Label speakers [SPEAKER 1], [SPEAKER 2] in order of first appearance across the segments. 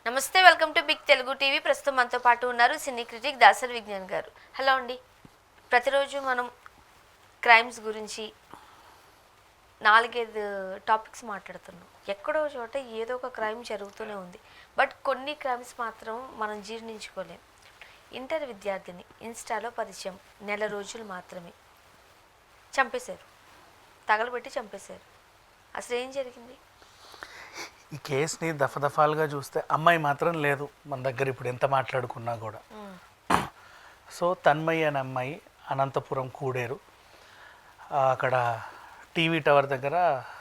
[SPEAKER 1] నమస్తే, welcome to big Telugu TV. ప్రస్తుతం మనతో పాటు ఉన్నారు సినీ క్రిటిక్ దాసరి విజ్ఞాన్ గారు. హలో అండి. ప్రతిరోజు మనం క్రైమ్స్ గురించి 4-5 టాపిక్స్ మాట్లాడుతున్నాం. ఎక్కడో చోట ఏదో ఒక క్రైమ్ జరుగుతూనే ఉంది. బట్ కొన్ని క్రైమ్స్ మాత్రం మనం జీర్ణించుకోలేం. ఇంటర్ విద్యార్థిని ఇన్స్టాలో పరిచయం, నెల రోజులు మాత్రమే చంపేశారు, తగలబెట్టి చంపేశారు. అసలు ఏం జరిగింది?
[SPEAKER 2] ఈ కేసుని దఫాలుగా చూస్తే అమ్మాయి మాత్రం లేదు మన దగ్గర ఇప్పుడు ఎంత మాట్లాడుకున్నా కూడా. సో తన్మయ్య అనే అమ్మాయి అనంతపురం కూడేరు, అక్కడ టీవీ టవర్ దగ్గర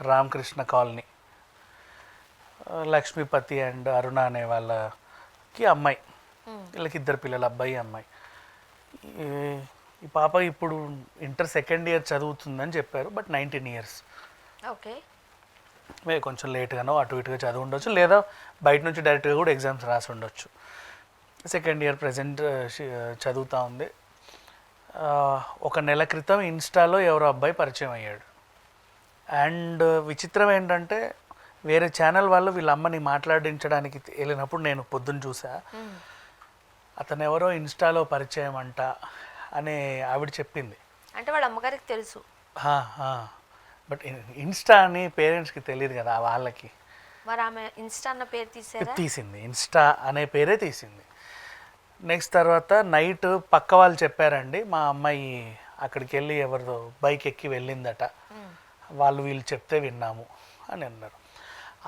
[SPEAKER 2] రామకృష్ణ కాలనీ, లక్ష్మీపతి అండ్ అరుణ అనే వాళ్ళకి అమ్మాయి, వీళ్ళకి 2 పిల్లలు, అబ్బాయి అమ్మాయి. ఈ పాప ఇప్పుడు ఇంటర్ సెకండ్ ఇయర్ చదువుతుందని చెప్పారు, బట్ 19 years.
[SPEAKER 1] ఓకే,
[SPEAKER 2] కొంచెం లేట్గానో అటు ఇటుగా చదువు ఉండొచ్చు, లేదా బయట నుంచి డైరెక్ట్గా కూడా ఎగ్జామ్స్ రాసి ఉండొచ్చు. సెకండ్ ఇయర్ ప్రజెంట్ చదువుతూ ఉంది. ఒక నెల క్రితం ఇన్స్టాలో ఎవరో అబ్బాయి పరిచయం అయ్యాడు. అండ్ విచిత్రం ఏంటంటే వేరే ఛానల్ వాళ్ళు వీళ్ళ అమ్మని మాట్లాడించడానికి వెళ్ళినప్పుడు నేను పొద్దున్న చూసా, అతను ఎవరో ఇన్స్టాలో పరిచయం అంట అని ఆవిడ చెప్పింది.
[SPEAKER 1] అంటే వాళ్ళ అమ్మగారికి తెలుసు,
[SPEAKER 2] బట్ ఇన్స్టా అని పేరెంట్స్కి తెలియదు కదా వాళ్ళకి.
[SPEAKER 1] మరి ఆమె ఇన్స్టా అన్న పేరు
[SPEAKER 2] తీసింది, ఇన్స్టా అనే పేరే తీసింది. నెక్స్ట్ తర్వాత నైట్ పక్క వాళ్ళు చెప్పారండి, మా అమ్మాయి అక్కడికి వెళ్ళి ఎవరిదో బైక్ ఎక్కి వెళ్ళిందట, వాళ్ళు వీళ్ళు చెప్తే విన్నాము అని అన్నారు.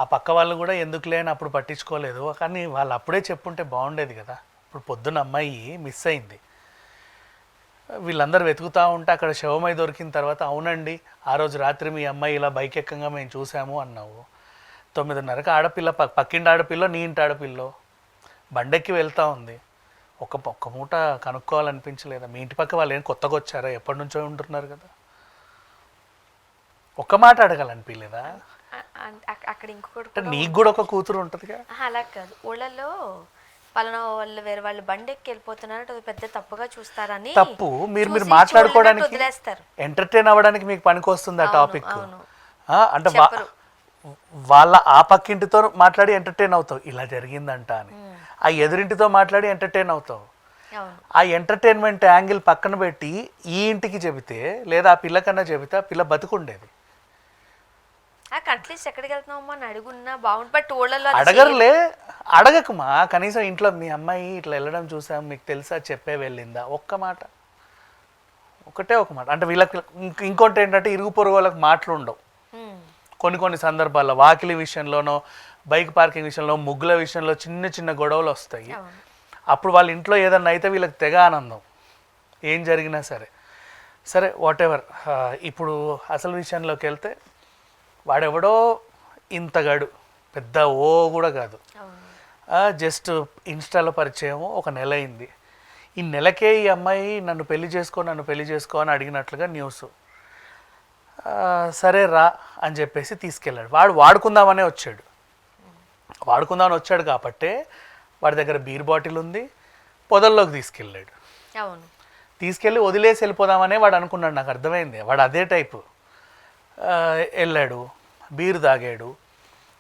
[SPEAKER 2] ఆ పక్క వాళ్ళు కూడా ఎందుకులే అని అప్పుడు పట్టించుకోలేదు, కానీ వాళ్ళు అప్పుడే చెప్పుంటే బాగుండేది కదా. ఇప్పుడు పొద్దున్న అమ్మాయి మిస్ అయింది, వీళ్ళందరూ వెతుకుతూ ఉంటే అక్కడ శవమై దొరికిన తర్వాత అవునండి ఆ రోజు రాత్రి మీ అమ్మాయి ఇలా బైక్ ఎక్కంగా మేము చూసాము అన్నావు. 9:30కి ఆడపిల్ల, పక్కింటి ఆడపిల్ల, నీ ఇంటి ఆడపిల్ల బండెక్కి వెళ్తూ ఉంది. ఒక్క మూట కనుక్కోవాలనిపించలేదా? మీ ఇంటి పక్క వాళ్ళు ఏం కొత్తగా వచ్చారా, ఎప్పటి నుంచో ఉంటున్నారు కదా, ఒక్క మాట అడగాలనిపించలేదా?
[SPEAKER 1] అక్కడ ఇంకొకటి,
[SPEAKER 2] నీకు కూడా ఒక కూతురు ఉంటుందిగా.
[SPEAKER 1] అలా కాదు, ఊళ్ళల్లో పలానా వాళ్ళు వేరే వాళ్ళు బండెక్కి వెళ్ళిపోతున్నారు, అది పెద్ద తప్పుగా చూస్తారని.
[SPEAKER 2] తప్పు మీరు మాట్లాడుకోవడానికి,
[SPEAKER 1] వదిలేస్తారు,
[SPEAKER 2] ఎంటర్టైన్ అవ్వడానికి మీకు పనికి వస్తుంది ఆ టాపిక్. అంటే వాళ్ళ ఆ పక్కింటితో మాట్లాడి ఎంటర్టైన్ అవుతావు, ఇలా జరిగిందంట అని. ఆ ఎదురింటితో మాట్లాడి ఎంటర్టైన్ అవుతావు. ఆ ఎంటర్టైన్మెంట్ యాంగిల్ పక్కన పెట్టి ఈ ఇంటికి చెబితే, లేదా ఆ పిల్లకన్నా చెబితే ఆ పిల్ల బతుకుండేది.
[SPEAKER 1] అట్లీస్ట్ ఎక్కడికి వెళ్తున్నామమ్మా అని అడుగున్నా బాగుంది. బట్ ఊళ్ళలో
[SPEAKER 2] అడగరులే, అడగకుమా కనీసం. ఇంట్లో మీ అమ్మాయి ఇట్లా వెళ్ళడం చూసాం మీకు తెలుసా, చెప్పే వెళ్ళిందా, ఒక్క మాట, ఒకటే ఒక మాట. అంటే వీళ్ళకి ఇంకోటి ఏంటంటే ఇరుగు పొరుగు వాళ్ళకి మాటలు ఉండవు. కొన్ని సందర్భాల్లో వాకిలి విషయంలోనో, బైక్ పార్కింగ్ విషయంలో, ముగ్గుల విషయంలో చిన్న గొడవలు వస్తాయి. అప్పుడు వాళ్ళ ఇంట్లో ఏదన్నా అయితే వీళ్ళకి తెగ ఆనందం, ఏం జరిగినా సరే వాట్ ఎవర్. ఇప్పుడు అసలు విషయంలోకి వెళ్తే వాడెవడో ఇంతగాడు, పెద్ద ఓ కూడా కాదు, జస్ట్ ఇన్స్టాలో పరిచయం, ఒక నెల అయింది. ఈ నెలకే ఈ అమ్మాయి నన్ను పెళ్లి చేసుకో అని అడిగినట్లుగా న్యూస్. సరే రా అని చెప్పేసి తీసుకెళ్ళాడు. వాడుకుందామని వచ్చాడు కాబట్టే వాడి దగ్గర బీర్ బాటిల్ ఉంది, పొదల్లోకి తీసుకెళ్ళాడు. తీసుకెళ్ళి వదిలేసి వెళ్ళిపోదామనే వాడు అనుకున్నాడు, నాకు అర్థమైంది. వాడు అదే టైపు. వెళ్ళాడు, బీరు తాగాడు,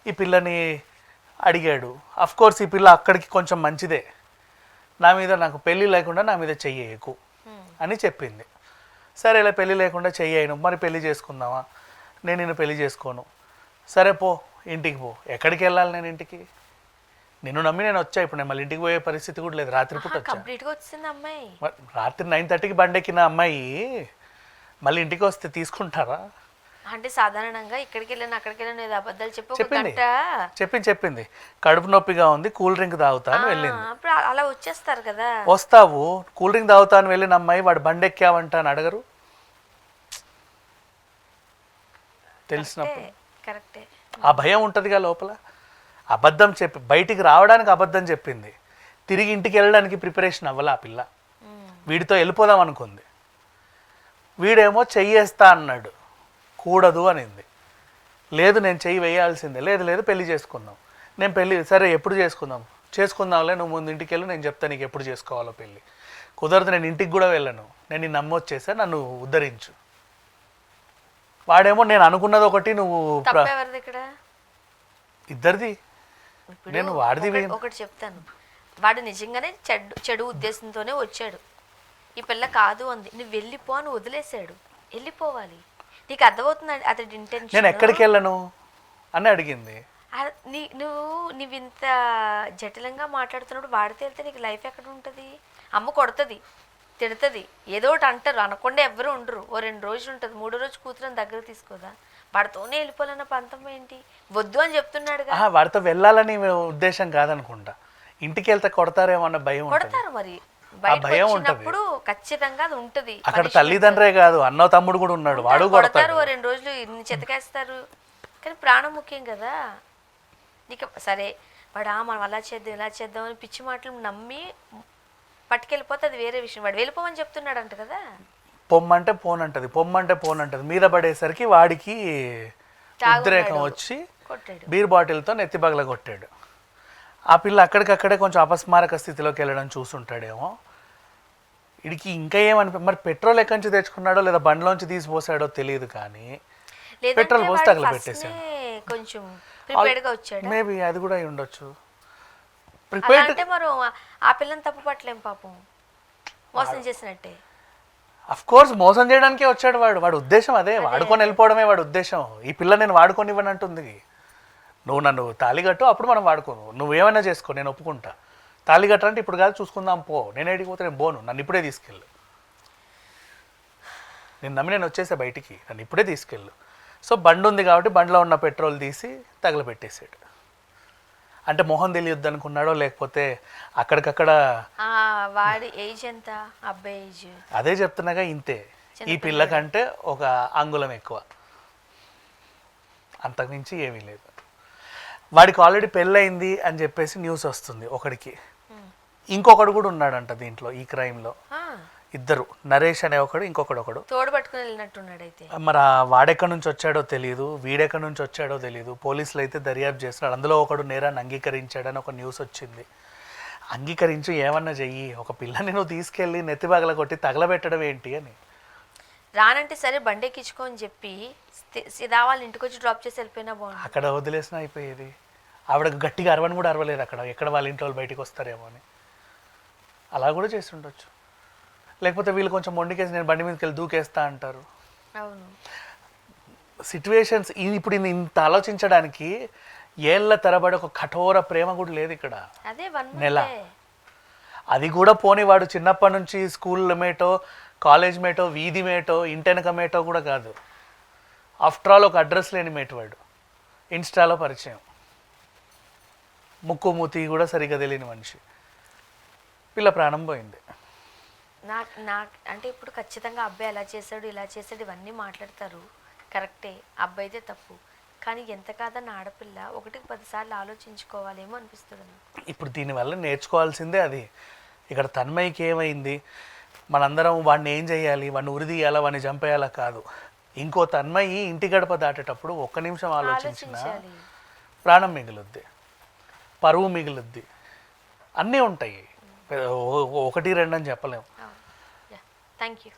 [SPEAKER 2] ఈ పిల్లని అడిగాడు. అఫ్కోర్స్ ఈ పిల్ల అక్కడికి కొంచెం మంచిదే, నాకు పెళ్ళి లేకుండా నా మీద చెయ్యకు అని చెప్పింది. సరే ఇలా పెళ్ళి లేకుండా చెయ్యను, మరి పెళ్ళి చేసుకుందామా, నేను నిన్ను పెళ్ళి చేసుకోను, సరే పో ఇంటికి పో. ఎక్కడికి వెళ్ళాలి నేను? ఇంటికి నిన్ను నమ్మి నేను వచ్చా, ఇప్పుడు నేను మళ్ళీ ఇంటికి పోయే పరిస్థితి కూడా లేదు. రాత్రిపూట వచ్చా, రాత్రి 9:30కి బండెక్కిన అమ్మాయి మళ్ళీ ఇంటికి వస్తే తీసుకుంటారా?
[SPEAKER 1] అంటే సాధారణంగా ఇక్కడికి వెళ్ళిన అక్కడికి వెళ్ళిన అబద్ధాలు
[SPEAKER 2] చెప్పింది కడుపు నొప్పిగా ఉంది, కూల్ డ్రింక్ తాగుతా అని వెళ్ళింది.
[SPEAKER 1] అలా వచ్చేస్తారు కదా.
[SPEAKER 2] వస్తావు, కూల్ డ్రింక్ తాగుతా అని వెళ్ళిన అమ్మాయి వాడు బండెక్కావంట అని అడగరు? తెలిసినప్పుడు ఆ భయం ఉంటుందిగా లోపల. అబద్ధం చెప్పి బయటికి రావడానికి అబద్ధం చెప్పింది, తిరిగి ఇంటికి వెళ్ళడానికి ప్రిపరేషన్ అవ్వాలి ఆ పిల్ల. వీడితో వెళ్ళిపోదాం అనుకుంది, వీడేమో చెయ్యేస్తా అన్నాడు, కూడదు అనింది. లేదు నేను చెయ్యి వేయాల్సిందే, లేదు పెళ్లి చేసుకుందాం. నేను పెళ్ళి సరే ఎప్పుడు చేసుకుందాంలే, నువ్వు ముందు ఇంటికి వెళ్ళి నేను చెప్తాను నీకు ఎప్పుడు చేసుకోవాలో పెళ్ళి. కుదరదు, నేను ఇంటికి కూడా వెళ్ళను, నేను నిన్ను నమ్మొచ్చేసా, నన్ను ఉద్ధరించు. వాడేమో నేను అనుకున్నది ఒకటి, నువ్వు ఇద్దరిది
[SPEAKER 1] ఇప్పుడు
[SPEAKER 2] నేను వాడిది
[SPEAKER 1] ఒకటి చెప్తాను, వాడు నిజంగానే చెడు ఉద్దేశంతోనే వచ్చాడు. ఈ పిల్ల కాదు అంది, నువ్వు వెళ్ళిపో అని వదిలేశాడు. వెళ్ళిపోవాలి. నీకు అర్థమవుతుంది అతడి ఇంటెన్షన్.
[SPEAKER 2] నేను ఎక్కడికి వెళ్ళను అని అడిగింది.
[SPEAKER 1] నువ్వు ఇంత జటిలంగా మాట్లాడుతున్నప్పుడు వాడితే వెళ్తే నీకు లైఫ్ ఎక్కడ ఉంటుంది? అమ్మ కొడుతుంది, తిడుతుంది, ఏదో ఒకటి అంటారు, అనకుండా ఎవరు ఉండరు. ఓ 2 రోజులు ఉంటుంది, 3వ రోజు కూతురని దగ్గర తీసుకోదా? వాడితోనే వెళ్ళిపోవాలన్న పంతం ఏంటి? వద్దు అని చెప్తున్నాడుగా.
[SPEAKER 2] వాడితో వెళ్ళాలని ఉద్దేశం కాదనుకుంటా, ఇంటికి వెళ్తే కొడతారేమో అన్న భయం.
[SPEAKER 1] కొడతారు మరి, భయం వచ్చినప్పుడు ఖచ్చితంగా అది ఉంటది.
[SPEAKER 2] అక్కడ తల్లిదండ్రే కాదు, అన్నో తమ్ముడు కూడా ఉన్నాడు, వాడు
[SPEAKER 1] కొడతారు. 2 రోజులు చెతకేస్తారు, కానీ ప్రాణం ముఖ్యం కదా నీకు. సరే వాడు మనం అలా చేద్దాం ఇలా చేద్దాం అని పిచ్చి మాటలు నమ్మి పట్టుకెళ్ళిపోతే అది వేరే విషయం. వాడు వెళ్ళిపోమని చెప్తున్నాడు అంట కదా.
[SPEAKER 2] పొమ్మంటే పోనంటది, పొమ్మంటే పోనంటది. మీద పడేసరికి వాడికి ఉద్రేకం వచ్చి బీర్ బాటిల్తో నెత్తి పగల కొట్టాడు. ఆ పిల్ల అక్కడికక్కడే కొంచెం అపస్మారక స్థితిలోకి వెళ్ళడం చూసుంటాడేమో. వీడికి ఇంకా మరి పెట్రోల్ ఎక్కడి నుంచి తెచ్చుకున్నాడో లేదా బండిలోంచి తీసిపోసాడో తెలియదు, కానీ పెట్రోల్ పోసి తగలబెట్టేశాడు.
[SPEAKER 1] కొంచెం ప్రిపేర్డ్ గా వచ్చాడు.
[SPEAKER 2] మేబీ అది కూడా అయి ఉండొచ్చు.
[SPEAKER 1] అంటే మరి ఆ పిల్లని తప్పు పట్టలేం, పాపం మోసం చేసినట్టే.
[SPEAKER 2] అఫ్ కోర్స్ మోసం చేయడానికే వచ్చాడు వాడు. వాడి ఉద్దేశం అదే, వాడుకొని వెళ్ళిపోవడమే వాడి ఉద్దేశం. ఈ పిల్ల నేను వాడుకొని ఇవ్వనంటుంది. నువ్వు నన్ను తాళిగట్టు, అప్పుడు మనం వాడుకోను, నువ్వేమైనా చేసుకో, నేను ఒప్పుకుంటా. తాళిగట్టు అంటే ఇప్పుడు కాదు, చూసుకుందాం పో, నేను ఏడికి నేను పోను, నన్ను ఇప్పుడే తీసుకెళ్ళు. నేను నమ్మి నేను వచ్చేసా బయటికి, నన్ను ఇప్పుడే తీసుకెళ్ళు. సో బండి ఉంది కాబట్టి బండిలో ఉన్న పెట్రోల్ తీసి తగలబెట్టేసాడు. అంటే మొహం తెలియొద్దు అనుకున్నాడో, లేకపోతే అక్కడికక్కడ.
[SPEAKER 1] వాడి ఏజ్ ఎంత? అబ్బాయి ఏజ్
[SPEAKER 2] అదే చెప్తున్నాగా, ఇంతే. ఈ పిల్ల కంటే ఒక అంగుళం ఎక్కువ, అంతకుమించి ఏమీ లేదు. వాడికి ఆల్రెడీ పెళ్ళయింది అని చెప్పేసి న్యూస్ వస్తుంది ఒకడికి. ఇంకొకడు కూడా ఉన్నాడంట దీంట్లో, ఈ క్రైమ్లో. ఇద్దరు, నరేష్ అనే ఒకడు, ఇంకొకడు
[SPEAKER 1] తోడు పట్టుకుని వెళ్ళినట్టున్నాడు. అయితే
[SPEAKER 2] మరి వాడెక్కడి నుంచి వచ్చాడో తెలియదు, వీడెక్కడి నుంచి వచ్చాడో తెలియదు. పోలీసులు అయితే దర్యాప్తు చేస్తున్నాడు. అందులో ఒకడు నేరాన్ని అంగీకరించాడని ఒక న్యూస్ వచ్చింది. అంగీకరించు, ఏమన్నా చెయ్యి, ఒక పిల్లని నువ్వు తీసుకెళ్ళి నెత్తి పగల కొట్టి తగలబెట్టడం ఏంటి అని.
[SPEAKER 1] రానంటే సరే బండి ఎక్కించుకో అని చెప్పి సిదా వాళ్ళ ఇంటికి వచ్చి డ్రాప్ చేసి వెళ్ళిపోయినా బాగుంది.
[SPEAKER 2] అక్కడ వదిలేసిన అయిపోయేది. ఆవిడకు గట్టిగా అరవని కూడా అరవలేదు అక్కడ, ఎక్కడ వాళ్ళ ఇంట్లో వాళ్ళు బయటికి వస్తారేమో అని. అలా కూడా చేసి ఉండొచ్చు. లేకపోతే వీళ్ళు కొంచెం మొండికేసి నేను బండి మీదకి వెళ్ళి దూకేస్తా అంటారు.
[SPEAKER 1] అవును,
[SPEAKER 2] సిచ్యువేషన్స్ ఇప్పుడు ఇంత ఆలోచించడానికి ఏళ్ళ తరబడి ఒక కఠోర ప్రేమ కూడా లేదు ఇక్కడ.
[SPEAKER 1] అదే
[SPEAKER 2] నెల, అది కూడా పోని వాడు చిన్నప్పటి నుంచి స్కూల్ మేటో, కాలేజ్ మేటో, వీధి మేటో, ఇంటెనక మేటో కూడా కాదు. ఆఫ్టర్ ఆల్ ఒక అడ్రస్ లేని మేట వాడు. ఇన్స్టాలో పరిచయం, ముక్కు మూతి కూడా సరిగ్గా తెలియని మనిషి. పిల్ల ప్రాణం పోయింది.
[SPEAKER 1] నాకు అంటే ఇప్పుడు ఖచ్చితంగా అబ్బాయి అలా చేశాడు ఇలా చేశాడు ఇవన్నీ మాట్లాడతారు, కరెక్టే, అబ్బాయిదే తప్పు. కానీ ఎంత కాదన్న ఆడపిల్ల 1-10 సార్లు ఆలోచించుకోవాలేమో అనిపిస్తుంది.
[SPEAKER 2] ఇప్పుడు దీనివల్ల నేర్చుకోవాల్సిందే అది. ఇక్కడ తన్మయ్యకి ఏమైంది, మనందరం వాడిని ఏం చేయాలి, వాడిని ఉరి తీయాలా, వాడిని చంపేయాలా కాదు. ఇంకో తన్మయ్యి ఇంటి గడప దాటేటప్పుడు 1 నిమిషం ఆలోచించినా ప్రాణం మిగులుద్ది, పరువు మిగులుద్ది, అన్నీ ఉంటాయి. 1-2 అని చెప్పలేము.
[SPEAKER 1] Thank you.